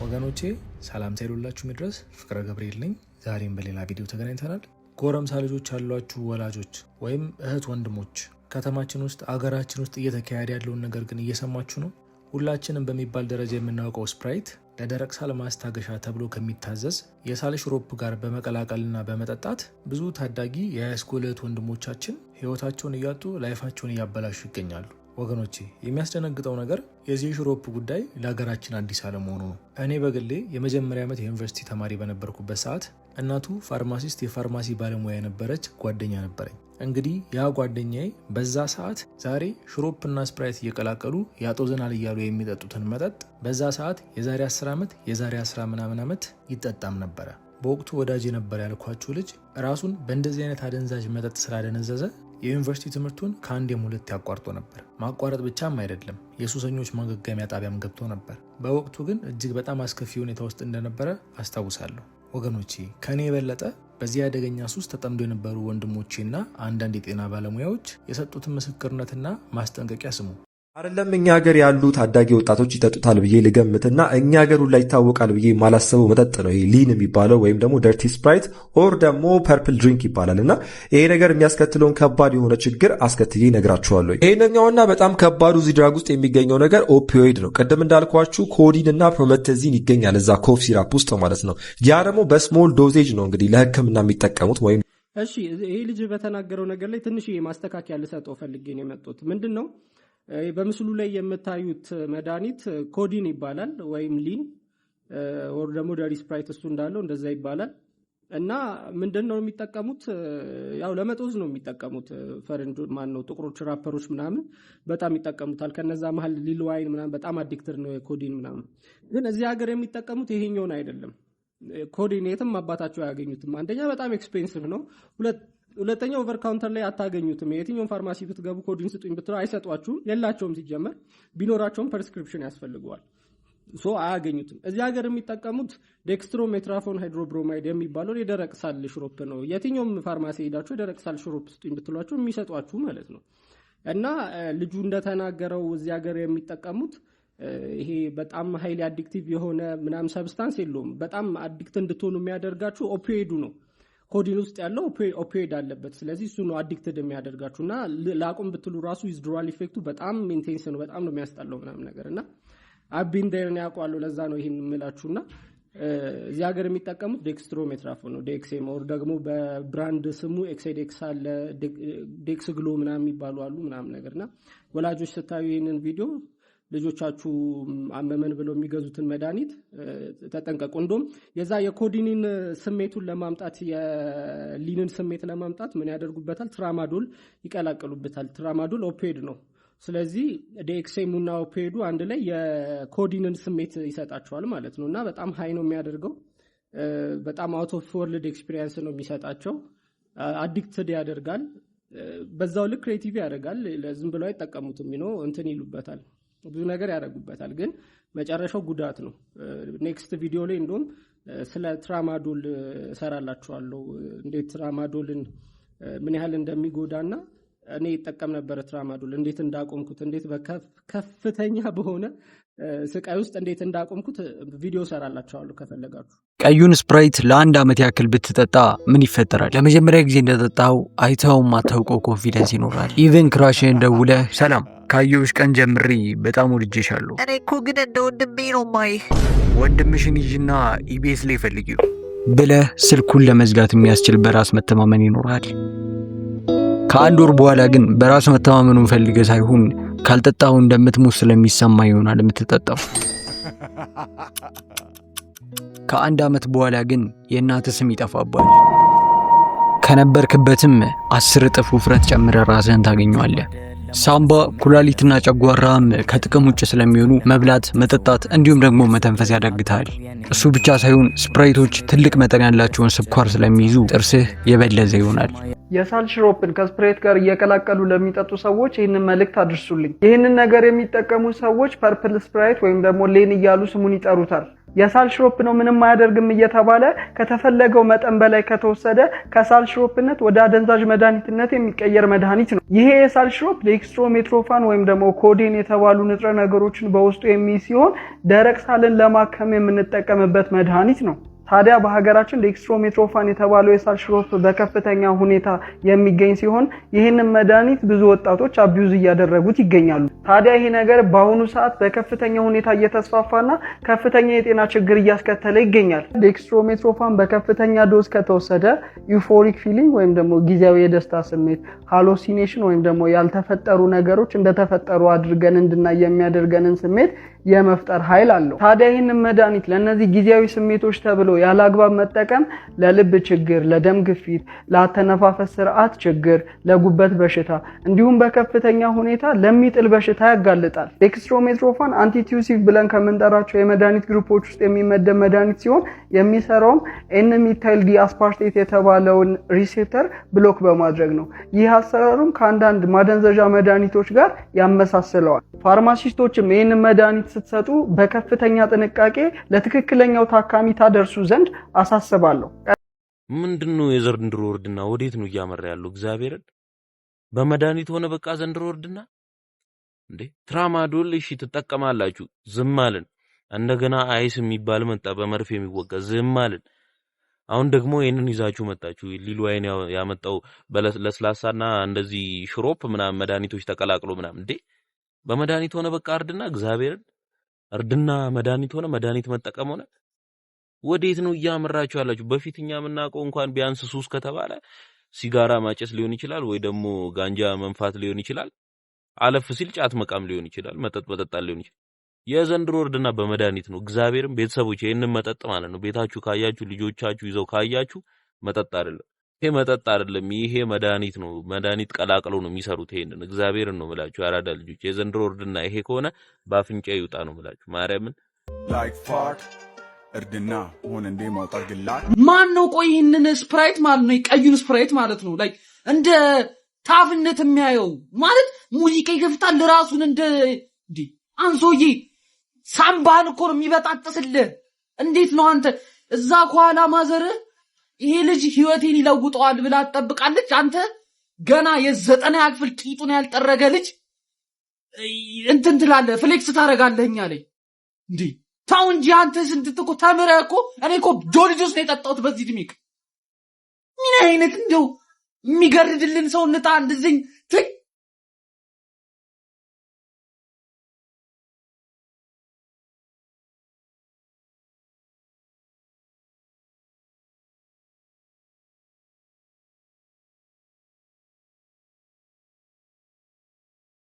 ወገኖቼ ሰላም ሳይሉላችሁ ምድረስ ፍቅረ ገብርኤል ነኝ። ዛሬም በሌላ ቪዲዮ ተገናኝተናል። ጎረምሳ ልጆች ያሏችሁ ወላጆች ወይም እህት ወንድሞች ከተማችን ውስጥ አገራችን ውስጥ እየተካሄደ ያለውን ነገር ግን እየሰማችሁ ነው? ሁላችንም በሚባል ደረጃ የምናውቀው ስፕራይት ለደረቅ ሳል ማስታገሻ ተብሎ ከሚታዘዝ የሳል ሽሮፕ ጋር በመቀላቀልና በመጠጣት ብዙ ታዳጊ የሃይስኩል እህት ወንድሞቻችን ህይወታቸውን እያጡ ላይፋቸውን እያበላሹ ይገኛሉ። ወገኖቼ የሚያስደነግጠው ነገር የዚህ ሽሮፕ ጉዳይ ለሀገራችን አዲስ አለመሆኑ ነው። እኔ በግሌ የመጀመሪያ ዓመት የዩኒቨርሲቲ ተማሪ በነበርኩበት ሰዓት እናቱ ፋርማሲስት የፋርማሲ ባለሙያ የነበረች ጓደኛ ነበረኝ። እንግዲህ ያ ጓደኛዬ በዛ ሰዓት ዛሬ ሽሮፕና ስፕራይት እየቀላቀሉ ያጦዘናል እያሉ የሚጠጡትን መጠጥ በዛ ሰዓት የዛሬ 10 ዓመት የዛሬ 10 ምናምን ዓመት ይጠጣም ነበረ። በወቅቱ ወዳጅ ነበር ያልኳችሁ ልጅ ራሱን በእንደዚህ አይነት አደንዛዥ መጠጥ ስላደነዘዘ የዩኒቨርሲቲ ትምህርቱን ከአንዴም ሁለት ያቋርጦ ነበር። ማቋረጥ ብቻም አይደለም የሱሰኞች ማገገሚያ ጣቢያም ገብቶ ነበር። በወቅቱ ግን እጅግ በጣም አስከፊ ሁኔታ ውስጥ እንደነበረ አስታውሳለሁ። ወገኖቼ ከኔ የበለጠ በዚህ አደገኛ ሱስ ተጠምዶ የነበሩ ወንድሞቼና አንዳንድ የጤና ባለሙያዎች የሰጡትን ምስክርነትና ማስጠንቀቂያ ስሙ። አይደለም እኛ ሀገር ያሉ ታዳጊ ወጣቶች ይጠጡታል ብዬ ልገምትና እኛ ሀገሩ ላይ ይታወቃል ብዬ ማላሰበው መጠጥ ነው ይሄ ሊን የሚባለው ወይም ደግሞ ደርቲ ስፕራይት ኦር ደግሞ ፐርፕል ድሪንክ ይባላል። እና ይሄ ነገር የሚያስከትለውን ከባድ የሆነ ችግር አስከትዬ እነግራችኋለሁ። ይሄኛውና በጣም ከባዱ እዚህ ድራግ ውስጥ የሚገኘው ነገር ኦፒዮይድ ነው። ቅድም እንዳልኳችሁ ኮዲን እና ፕሮሜቴዚን ይገኛል እዛ ኮፍ ሲራፕ ውስጥ ማለት ነው። ያ ደግሞ በስሞል ዶዜጅ ነው እንግዲህ ለሕክምና የሚጠቀሙት ወይም እሺ ይሄ ልጅ በተናገረው ነገር ላይ ትንሽ ማስተካከያ ልሰጠው ፈልጌ ነው የመጣሁት። ምንድነው በምስሉ ላይ የምታዩት መድኃኒት ኮዲን ይባላል ወይም ሊን ወር ደግሞ ደሪ ስፕራይት እሱ እንዳለው እንደዛ ይባላል። እና ምንድነው የሚጠቀሙት? ያው ለመጦዝ ነው የሚጠቀሙት። ፈረንጆ ማን ነው ጥቁሮች ራፐሮች ምናምን በጣም ይጠቀሙታል። ከነዛ መሃል ሊል ዋይን ምናምን በጣም አዲክትድ ነው የኮዲን ምናምን። ግን እዚህ ሀገር የሚጠቀሙት ይሄኛውን አይደለም። ኮዲን የትም አባታቸው አያገኙትም። አንደኛ በጣም ኤክስፔንሲቭ ነው። ሁለተኛ ኦቨር ካውንተር ላይ አታገኙትም። የትኛውን ፋርማሲ ብትገቡ ኮዲን ስጡኝ ብትሉ አይሰጧችሁም። የላቸውም። ሲጀመር ቢኖራቸውም ፕሪስክሪፕሽን ያስፈልገዋል። ሶ አያገኙትም። እዚህ ሀገር የሚጠቀሙት ዴክስትሮሜትራፎን ሃይድሮብሮማይድ የሚባለው የደረቅ ሳል ሽሮፕ ነው። የትኛውም ፋርማሲ ሄዳችሁ የደረቅ ሳል ሽሮፕ ስጡኝ ብትሏቸው የሚሰጧችሁ ማለት ነው። እና ልጁ እንደተናገረው እዚህ ሀገር የሚጠቀሙት ይሄ በጣም ሃይሊ አዲክቲቭ የሆነ ምናምን ሰብስታንስ የለውም። በጣም አዲክት እንድትሆኑ የሚያደርጋችሁ ኦፒዮይዱ ነው። ኮዲን ውስጥ ያለው ኦፒዮይድ አለበት። ስለዚህ እሱ ነው አዲክትድ የሚያደርጋችሁና ላቁም ብትሉ ራሱ ዊዝድሮዋል ኢፌክቱ በጣም ኢንቴንስ ነው። በጣም ነው የሚያስጠላው ምናምን ነገርና አቢን ዴርን ያውቃሉ። ለዛ ነው ይሄን የምላችሁና እዚህ ሀገር የሚጠቀሙት ዴክስትሮሜትራፎን ነው። ዴክሴም ኦር ደግሞ በብራንድ ስሙ ኤክሴዴክስ አለ፣ ዴክስ ግሎ ምናምን የሚባሉ አሉ ምናምን ነገርና ወላጆች ስታዩ ይሄንን ቪዲዮ ልጆቻችሁ አመመን ብለው የሚገዙትን መድኃኒት ተጠንቀቁ። እንደውም የዛ የኮዲኒን ስሜቱን ለማምጣት የሊንን ስሜት ለማምጣት ምን ያደርጉበታል? ትራማዶል ይቀላቀሉበታል። ትራማዶል ኦፒዮይድ ነው። ስለዚህ ዴክሴሙና ኦፒዮይዱ አንድ ላይ የኮዲንን ስሜት ይሰጣቸዋል ማለት ነው። እና በጣም ሃይ ነው የሚያደርገው። በጣም አውት ኦፍ ወርልድ ኤክስፒሪየንስ ነው የሚሰጣቸው። አዲክትድ ያደርጋል። በዛው ልክ ክሬቲቭ ያደርጋል። ለዝም ብለው አይጠቀሙትም ነው እንትን ይሉበታል። ብዙ ነገር ያደርጉበታል። ግን መጨረሻው ጉዳት ነው። ኔክስት ቪዲዮ ላይ እንደውም ስለ ትራማዶል እሰራላችኋለሁ። እንዴት ትራማዶልን ምን ያህል እንደሚጎዳና እኔ ይጠቀም ነበር ትራማዶል እንዴት እንዳቆምኩት እንዴት በከፍተኛ በሆነ ስቃይ ውስጥ እንዴት እንዳቆምኩት ቪዲዮ እሰራላችኋለሁ ከፈለጋችሁ። ቀዩን ስፕራይት ለአንድ ዓመት ያክል ብትጠጣ ምን ይፈጠራል? ለመጀመሪያ ጊዜ እንደጠጣው አይተው ማታውቀው ኮንፊደንስ ይኖራል። ኢቨን ክራሽን ደውለህ ሰላም ካየሁሽ ቀን ጀምሬ በጣም ወድጄሻለሁ፣ እኔ እኮ ግን እንደ ወንድሜ ነው ማይህ፣ ወንድምሽን ይዥና ኢቢኤስ ላይ ፈልጊው ብለህ ስልኩን ለመዝጋት የሚያስችል በራስ መተማመን ይኖራል። ከአንድ ወር በኋላ ግን በራስ መተማመኑን ፈልገህ ሳይሆን ካልጠጣው እንደምትሞት ስለሚሰማ ይሆናል የምትጠጣው። ከአንድ ዓመት በኋላ ግን የእናትህ ስም ይጠፋባል። ከነበርክበትም 10 እጥፍ ውፍረት ጨምረህ ራስህን ታገኘዋለህ። ሳምባ፣ ኩላሊትና ጨጓራም ከጥቅም ውጭ ስለሚሆኑ መብላት፣ መጠጣት እንዲሁም ደግሞ መተንፈስ ያዳግታል። እሱ ብቻ ሳይሆን ስፕራይቶች ትልቅ መጠን ያላቸውን ስኳር ስለሚይዙ ጥርስህ የበለዘ ይሆናል። የሳል ሽሮፕን ከስፕራይት ጋር እየቀላቀሉ ለሚጠጡ ሰዎች ይህንን መልእክት አድርሱልኝ። ይህንን ነገር የሚጠቀሙ ሰዎች ፐርፕል ስፕራይት ወይም ደግሞ ሌን እያሉ ስሙን ይጠሩታል። የሳል ሽሮፕ ነው ምንም አያደርግም እየተባለ ከተፈለገው መጠን በላይ ከተወሰደ ከሳል ሽሮፕነት ወደ አደንዛዥ መድኃኒትነት የሚቀየር መድኃኒት ነው። ይሄ የሳል ሽሮፕ ዴክስትሮሜትሮፋን ወይም ደግሞ ኮዴን የተባሉ ንጥረ ነገሮችን በውስጡ የሚይዝ ሲሆን ደረቅ ሳልን ለማከም የምንጠቀምበት መድኃኒት ነው። ታዲያ በሀገራችን ዴክስትሮሜትሮፋን የተባለው የሳል ሽሮፕ በከፍተኛ ሁኔታ የሚገኝ ሲሆን ይህንን መድኃኒት ብዙ ወጣቶች አቢዩዝ እያደረጉት ይገኛሉ። ታዲያ ይሄ ነገር በአሁኑ ሰዓት በከፍተኛ ሁኔታ እየተስፋፋና ከፍተኛ የጤና ችግር እያስከተለ ይገኛል። ዴክስትሮሜትሮፋን በከፍተኛ ዶዝ ከተወሰደ ዩፎሪክ ፊሊንግ ወይም ደግሞ ጊዜያዊ የደስታ ስሜት፣ ሃሎሲኔሽን ወይም ደግሞ ያልተፈጠሩ ነገሮች እንደተፈጠሩ አድርገን እንድናይ የሚያደርገንን ስሜት የመፍጠር ኃይል አለው። ታዲያ ይህንን መድኃኒት ለነዚህ ጊዜያዊ ስሜቶች ተብሎ ያላግባብ መጠቀም ለልብ ችግር፣ ለደም ግፊት፣ ለአተነፋፈስ ስርዓት ችግር፣ ለጉበት በሽታ እንዲሁም በከፍተኛ ሁኔታ ለሚጥል በሽታ ያጋልጣል። ዴክስትሮሜትሮፋን አንቲቲዩሲቭ ብለን ከምንጠራቸው የመድኃኒት ግሩፖች ውስጥ የሚመደብ መድኃኒት ሲሆን የሚሰራውም ኤን-ሚታይል ዲአስፓርቴት የተባለውን ሪሴፕተር ብሎክ በማድረግ ነው። ይህ አሰራሩም ከአንዳንድ ማደንዘዣ መድኃኒቶች ጋር ያመሳስለዋል። ፋርማሲስቶችም ይህንን መድኃኒት ስትሰጡ በከፍተኛ ጥንቃቄ ለትክክለኛው ታካሚ ታደርሱ ዘንድ አሳስባለሁ። ምንድነው የዘንድሮ ወርድና ወዴት ነው እያመራ ያለው? እግዚአብሔርን በመድኃኒት ሆነ በቃ ዘንድሮ ወርድና እንዴ ትራማዶል እሺ ትጠቀማላችሁ፣ ዝም አልን። እንደገና አይስ የሚባል መጣ፣ በመርፌ የሚወጋ ዝም አልን። አሁን ደግሞ ይሄንን ይዛችሁ መጣችሁ። ሊሉ አይን ያመጣው ለስላሳና እንደዚህ ሽሮፕ ምናምን መድኃኒቶች ተቀላቅሎ ምናምን እንዴ በመድኃኒት ሆነ በቃ እርድና እግዚአብሔርን እርድና መድኃኒት ሆነ መድኃኒት መጠቀም ሆነ ወዴት ነው እያመራችሁ ያላችሁ? በፊትኛ የምናውቀው እንኳን ቢያንስ ሱስ ከተባለ ሲጋራ ማጨስ ሊሆን ይችላል፣ ወይ ደግሞ ጋንጃ መንፋት ሊሆን ይችላል፣ አለፍ ሲል ጫት መቃም ሊሆን ይችላል፣ መጠጥ መጠጣት ሊሆን ይችላል። የዘንድሮ እርድና በመድኃኒት ነው። እግዚአብሔርን ቤተሰቦች ይሄንን መጠጥ ማለት ነው ቤታችሁ ካያችሁ ልጆቻችሁ ይዘው ካያችሁ መጠጥ አይደለም ይሄ መጠጥ አይደለም፣ ይሄ መድኃኒት ነው። መድኃኒት ቀላቅለው ነው የሚሰሩት። ይሄንን እግዚአብሔርን ነው የምላችሁ ያራዳ ልጆች። የዘንድሮ እርድና ይሄ ከሆነ በአፍንጫ ይውጣ ነው የምላችሁ ማርያምን። እርድና ሆነ እንደ ማውጣት ግላት ማን ነው? ቆይ ይሄንን ስፕራይት ማለት ነው የቀዩን ስፕራይት ማለት ነው ላይ እንደ ታፍነት የሚያየው ማለት ሙዚቃ ይገፍታል ራሱን እንደ አንሶዬ ሳምባን እኮ ነው የሚበጣጥስልህ። እንዴት ነው አንተ እዛ ከኋላ ማዘርህ ይሄ ልጅ ህይወቴን ይለውጠዋል ብላ ትጠብቃለች። አንተ ገና የ9ኛ ክፍል ቂጡን ያልጠረገ ልጅ እንትን ትላለህ፣ ፍሌክስ ታረጋለህኛ ላይ እንዴ ታው እንጂ አንተ ስንት እኮ ተምረህ እኮ እኔ እኮ ጆልጆስ ነው የጠጣሁት በዚህ ድሚክ ምን አይነት እንደው የሚገርድልን ሰውነታ እንደዚህ ትክ